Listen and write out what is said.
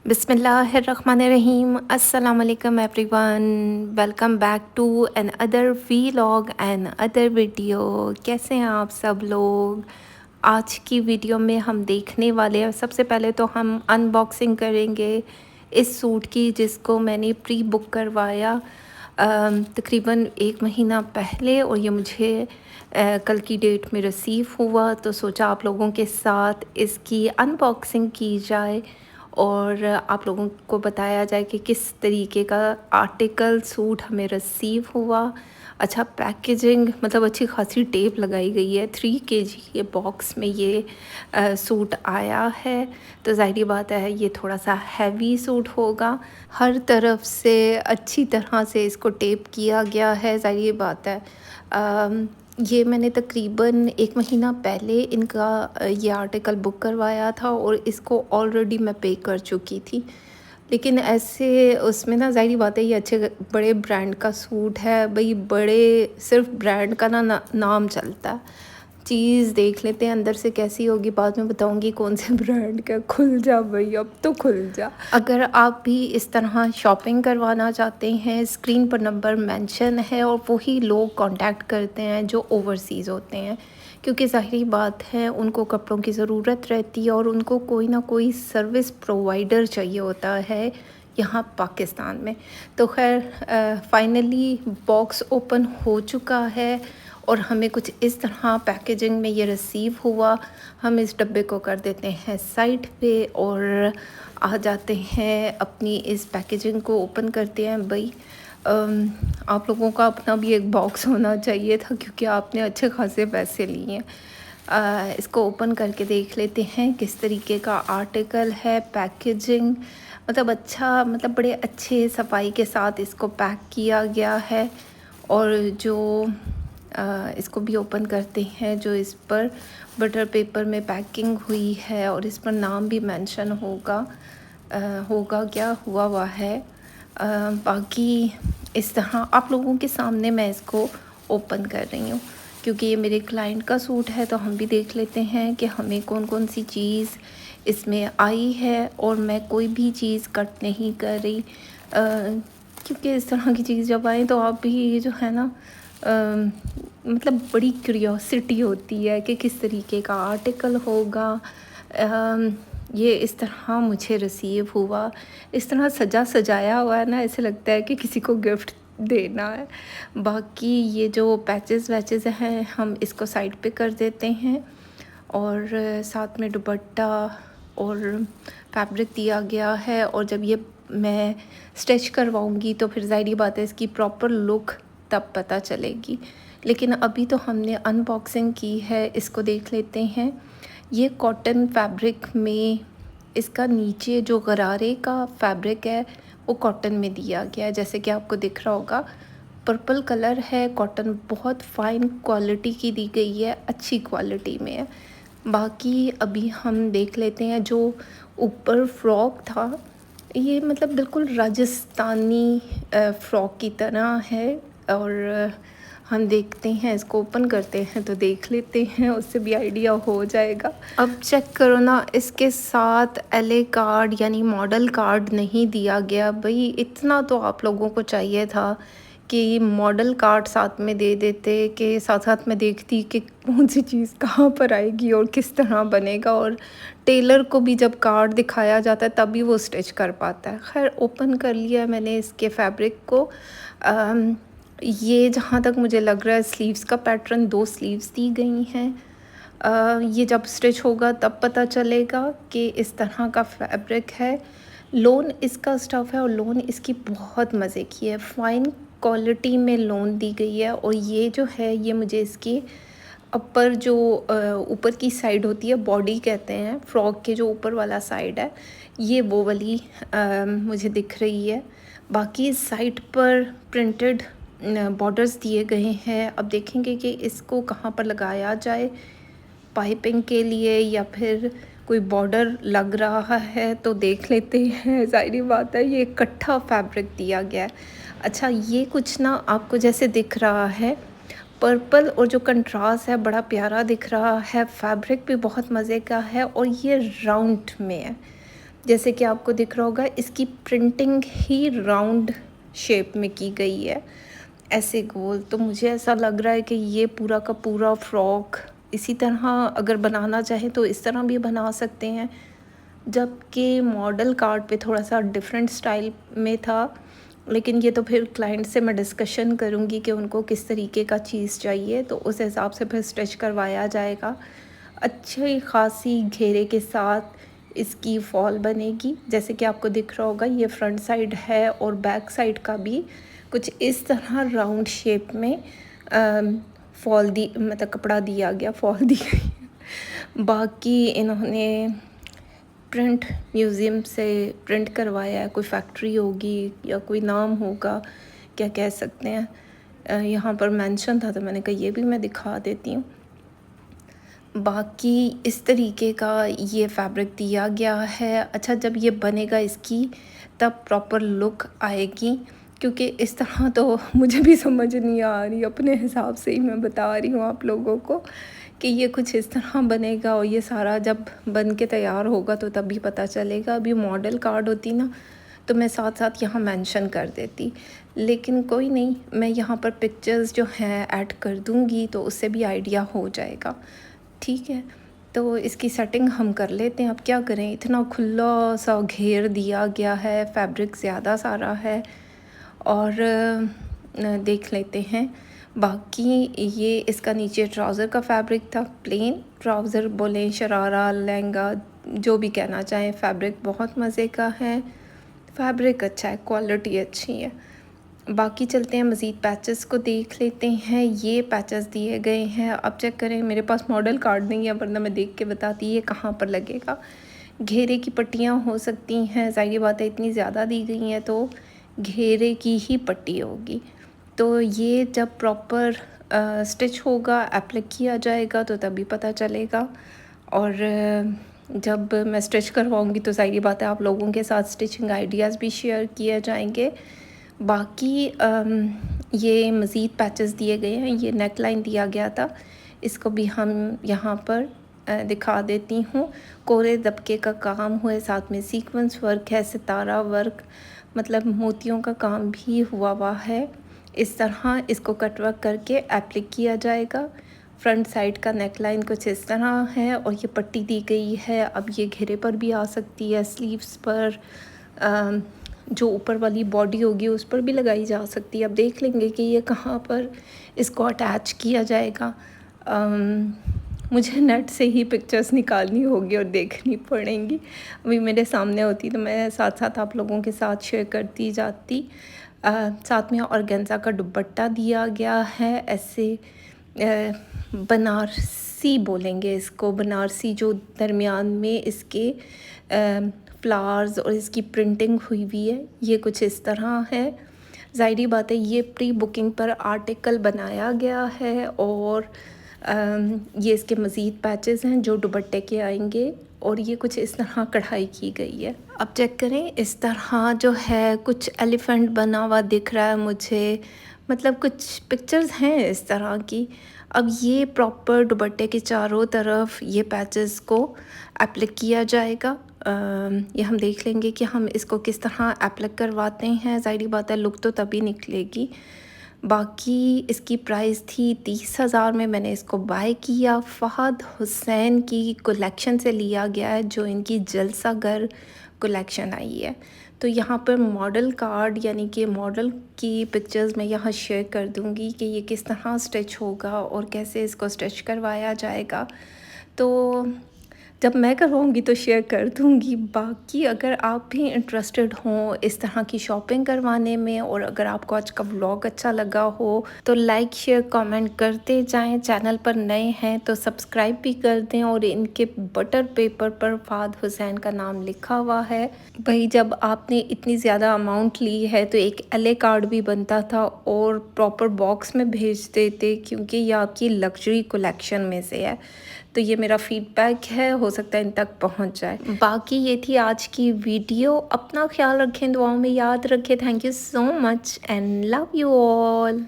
बिस्मिल्लाहिर्रहमानिर्रहीम अस्सलाम वालेकुम everyone. Welcome back to another vlog and other video. कैसे हैं आप सब लोग? आज की वीडियो में हम देखने वाले हैं, सबसे पहले तो हम अनबॉक्सिंग करेंगे इस सूट की जिसको मैंने प्री बुक करवाया तकरीबन 1 महीना पहले, और ये मुझे कल की डेट में रिसीव हुआ। तो सोचा आप लोगों के साथ इसकी अनबॉक्सिंग की जाए और आप लोगों को बताया जाए कि किस तरीके का आर्टिकल सूट हमें रिसीव हुआ। अच्छा पैकेजिंग, मतलब अच्छी खासी टेप लगाई गई है। 3 kg ये बॉक्स में ये सूट आया है। तो ज़ाहिर बात है ये थोड़ा सा हैवी सूट होगा। हर तरफ से अच्छी तरह से इसको टेप किया गया है। ज़ाहिर बात है ये मैंने तकरीबन 1 महीना पहले इनका ये आर्टिकल बुक करवाया था और इसको ऑलरेडी मैं पे कर चुकी थी। लेकिन ऐसे उसमें ना ज़ाहिर बात है ये अच्छे बड़े ब्रांड का सूट है भई, बड़े सिर्फ ब्रांड का नाम चलता है। चीज़ देख लेते हैं अंदर से कैसी होगी, बाद में बताऊंगी कौन से ब्रांड का। खुल जा भई, अब तो खुल जा। अगर आप भी इस तरह शॉपिंग करवाना चाहते हैं, स्क्रीन पर नंबर मेंशन है और वही लोग कांटेक्ट करते हैं जो ओवरसीज़ होते हैं, क्योंकि ज़ाहिरी बात है उनको कपड़ों की ज़रूरत रहती है और उनको कोई ना कोई सर्विस प्रोवाइडर चाहिए होता है यहाँ पाकिस्तान में। तो खैर फाइनली बॉक्स ओपन हो चुका है और हमें कुछ इस तरह पैकेजिंग में ये रिसीव हुआ। हम इस डब्बे को कर देते हैं साइड पे और आ जाते हैं अपनी इस पैकेजिंग को ओपन करते हैं। भाई आप लोगों का अपना भी एक बॉक्स होना चाहिए था, क्योंकि आपने अच्छे खासे पैसे लिए हैं। इसको ओपन करके देख लेते हैं किस तरीके का आर्टिकल है। पैकेजिंग मतलब अच्छा, मतलब बड़े अच्छे सफाई के साथ इसको पैक किया गया है। और जो इसको भी ओपन करते हैं, जो इस पर बटर पेपर में पैकिंग हुई है और इस पर नाम भी मेंशन होगा क्या हुआ हुआ है। बाकी इस तरह आप लोगों के सामने मैं इसको ओपन कर रही हूँ, क्योंकि ये मेरे क्लाइंट का सूट है। तो हम भी देख लेते हैं कि हमें कौन कौन सी चीज़ इसमें आई है। और मैं कोई भी चीज़ कट नहीं कर रही, क्योंकि इस तरह की चीज़ जब आए तो आप भी जो है ना मतलब बड़ी क्यूरियोसिटी होती है कि किस तरीके का आर्टिकल होगा। ये इस तरह मुझे रिसीव हुआ, इस तरह सजा सजाया हुआ है ना, ऐसे लगता है कि किसी को गिफ्ट देना है। बाकी ये जो पैचेस वैचेस हैं हम इसको साइड पे कर देते हैं। और साथ में दुपट्टा और फैब्रिक दिया गया है। और जब ये मैं स्टिच करवाऊंगी तो फिर ज़ाहिर बात है इसकी प्रॉपर लुक तब पता चलेगी। लेकिन अभी तो हमने अनबॉक्सिंग की है, इसको देख लेते हैं। ये कॉटन फैब्रिक में, इसका नीचे जो गरारे का फैब्रिक है वो कॉटन में दिया गया है, जैसे कि आपको दिख रहा होगा। पर्पल कलर है, कॉटन बहुत फ़ाइन क्वालिटी की दी गई है, अच्छी क्वालिटी में है। बाकी अभी हम देख लेते हैं जो ऊपर फ्रॉक था, ये मतलब बिल्कुल राजस्थानी फ़्रॉक की तरह है। और हम देखते हैं, इसको ओपन करते हैं तो देख लेते हैं, उससे भी आइडिया हो जाएगा। अब चेक करो ना, इसके साथ एलए कार्ड यानी मॉडल कार्ड नहीं दिया गया। भाई इतना तो आप लोगों को चाहिए था कि मॉडल कार्ड साथ में दे देते, कि साथ साथ में देखती कि कौन सी चीज़ कहाँ पर आएगी और किस तरह बनेगा। और टेलर को भी जब कार्ड दिखाया जाता है तभी वो स्टिच कर पाता है। खैर ओपन कर लिया मैंने इसके फैब्रिक को। ये जहाँ तक मुझे लग रहा है स्लीव्स का पैटर्न, 2 स्लीव्स दी गई हैं। ये जब स्टिच होगा तब पता चलेगा कि इस तरह का फैब्रिक है। लोन इसका स्टफ़ है और लोन इसकी बहुत मज़े की है, फ़ाइन क्वालिटी में लोन दी गई है। और ये जो है ये मुझे इसकी अपर जो ऊपर की साइड होती है, बॉडी कहते हैं, फ्रॉक के जो ऊपर वाला साइड है, ये वो वाली मुझे दिख रही है। बाकी साइड पर प्रिंटेड बॉर्डर्स दिए गए हैं। अब देखेंगे कि इसको कहाँ पर लगाया जाए, पाइपिंग के लिए या फिर कोई बॉर्डर लग रहा है तो देख लेते हैं। ज़ाहिर बात है ये इकट्ठा फैब्रिक दिया गया है। अच्छा ये कुछ ना आपको जैसे दिख रहा है पर्पल, और जो कंट्रास्ट है बड़ा प्यारा दिख रहा है। फैब्रिक भी बहुत मज़े का है और ये राउंड में है। जैसे कि आपको दिख रहा होगा, इसकी प्रिंटिंग ही राउंड शेप में की गई है, ऐसे गोल। तो मुझे ऐसा लग रहा है कि ये पूरा का पूरा फ्रॉक इसी तरह अगर बनाना चाहें तो इस तरह भी बना सकते हैं, जबकि मॉडल कार्ड पे थोड़ा सा डिफरेंट स्टाइल में था। लेकिन ये तो फिर क्लाइंट से मैं डिस्कशन करूँगी कि उनको किस तरीके का चीज़ चाहिए, तो उस हिसाब से फिर स्टिच करवाया जाएगा। अच्छी खासी घेरे के साथ इसकी फॉल बनेगी। जैसे कि आपको दिख रहा होगा, ये फ्रंट साइड है और बैक साइड का भी कुछ इस तरह राउंड शेप में फॉल दी, मतलब कपड़ा दिया गया, फॉल दी गई। बाकी इन्होंने प्रिंट म्यूज़ियम से प्रिंट करवाया है, कोई फैक्ट्री होगी या कोई नाम होगा, क्या कह सकते हैं। यहाँ पर मेंशन था तो मैंने कहा ये भी मैं दिखा देती हूँ। बाकी इस तरीके का ये फैब्रिक दिया गया है। अच्छा, जब ये बनेगा इसकी तब प्रॉपर लुक आएगी, क्योंकि इस तरह तो मुझे भी समझ नहीं आ रही, अपने हिसाब से ही मैं बता रही हूँ आप लोगों को कि ये कुछ इस तरह बनेगा। और ये सारा जब बन के तैयार होगा तो तभी पता चलेगा। अभी मॉडल कार्ड होती ना तो मैं साथ साथ यहाँ मेंशन कर देती, लेकिन कोई नहीं, मैं यहाँ पर पिक्चर्स जो हैं ऐड कर दूँगी तो उससे भी आइडिया हो जाएगा। ठीक है, तो इसकी सेटिंग हम कर लेते हैं। अब क्या करें, इतना खुला सा घेर दिया गया है, फैब्रिक ज़्यादा सारा है। और देख लेते हैं बाकी। ये इसका नीचे ट्राउज़र का फैब्रिक था, प्लेन ट्राउज़र बोलें, शरारा, लहंगा, जो भी कहना चाहें। फैब्रिक बहुत मज़े का है, फैब्रिक अच्छा है, क्वालिटी अच्छी है। बाकी चलते हैं मज़ीद पैचेस को देख लेते हैं। ये पैचेस दिए गए हैं, अब चेक करें। मेरे पास मॉडल कार्ड नहीं है, वरना मैं देख के बताती ये कहाँ पर लगेगा। घेरे की पट्टियाँ हो सकती हैं, ज़ाहिर बात है इतनी ज़्यादा दी गई हैं तो घेरे की ही पट्टी होगी। तो ये जब प्रॉपर स्टिच होगा, एप्लिक किया जाएगा तो तभी पता चलेगा। और जब मैं स्टिच करवाऊँगी तो ज़ाहिर बात है आप लोगों के साथ स्टिचिंग आइडियाज़ भी शेयर किए जाएंगे। बाकी ये मज़ीद पैचेस दिए गए हैं, ये नेक लाइन दिया गया था, इसको भी हम यहाँ पर दिखा देती हूँ। कोरे दबके का काम हुआ है, साथ में सीक्वेंस वर्क है, सितारा वर्क, मतलब मोतियों का काम भी हुआ है। इस तरह इसको कटवर्क करके एप्लिक किया जाएगा। फ्रंट साइड का नेक लाइन कुछ इस तरह है और ये पट्टी दी गई है। अब ये घेरे पर भी आ सकती है, स्लीव्स पर, जो ऊपर वाली बॉडी होगी उस पर भी लगाई जा सकती है। अब देख लेंगे कि ये कहाँ पर इसको अटैच किया जाएगा। मुझे नेट से ही पिक्चर्स निकालनी होगी और देखनी पड़ेंगी। अभी मेरे सामने होती तो मैं साथ साथ आप लोगों के साथ शेयर करती जाती। साथ में ऑर्गेन्जा का दुपट्टा दिया गया है, ऐसे बनारसी बोलेंगे इसको, बनारसी, जो दरमियान में इसके फ्लावर्स और इसकी प्रिंटिंग हुई हुई है। ये कुछ इस तरह है। ज़ाहिरी बात है ये प्री बुकिंग पर आर्टिकल बनाया गया है। और ये इसके मज़ीद पैचेस हैं जो दुपट्टे के आएंगे। और ये कुछ इस तरह कढ़ाई की गई है। अब चेक करें, इस तरह जो है कुछ एलिफेंट बना हुआ दिख रहा है मुझे, मतलब कुछ पिक्चर्स हैं इस तरह की। अब ये प्रॉपर दुपट्टे के चारों तरफ ये पैचेस को एप्लिक किया जाएगा। ये हम देख लेंगे कि हम इसको किस तरह एप्लिक करवाते हैं। ज़ाहिर बात है लुक तो तभी निकलेगी। बाकी इसकी प्राइस थी 30,000 में मैंने इसको बाय किया। फ़हद हुसैन की कलेक्शन से लिया गया है, जो इनकी जलसागर कलेक्शन आई है। तो यहाँ पर मॉडल कार्ड यानी कि मॉडल की पिक्चर्स मैं यहाँ शेयर कर दूँगी कि ये किस तरह स्टिच होगा और कैसे इसको स्टिच करवाया जाएगा। तो जब मैं करवाऊँगी तो शेयर कर दूँगी। बाकी अगर आप भी इंटरेस्टेड हों इस तरह की शॉपिंग करवाने में, और अगर आपको आज का व्लॉग अच्छा लगा हो तो लाइक शेयर कमेंट करते जाएं। चैनल पर नए हैं तो सब्सक्राइब भी कर दें। और इनके बटर पेपर पर फ़हद हुसैन का नाम लिखा हुआ है। भाई जब आपने इतनी ज़्यादा अमाउंट ली है तो एक LA कार्ड भी बनता था और प्रॉपर बॉक्स में भेज देते, क्योंकि ये आपकी लग्जरी कलेक्शन में से है। तो ये मेरा फीडबैक है, हो सकता है इन तक पहुंच जाए। बाकी ये थी आज की वीडियो। अपना ख्याल रखें, दुआओं में याद रखें। Thank you so much and love you all.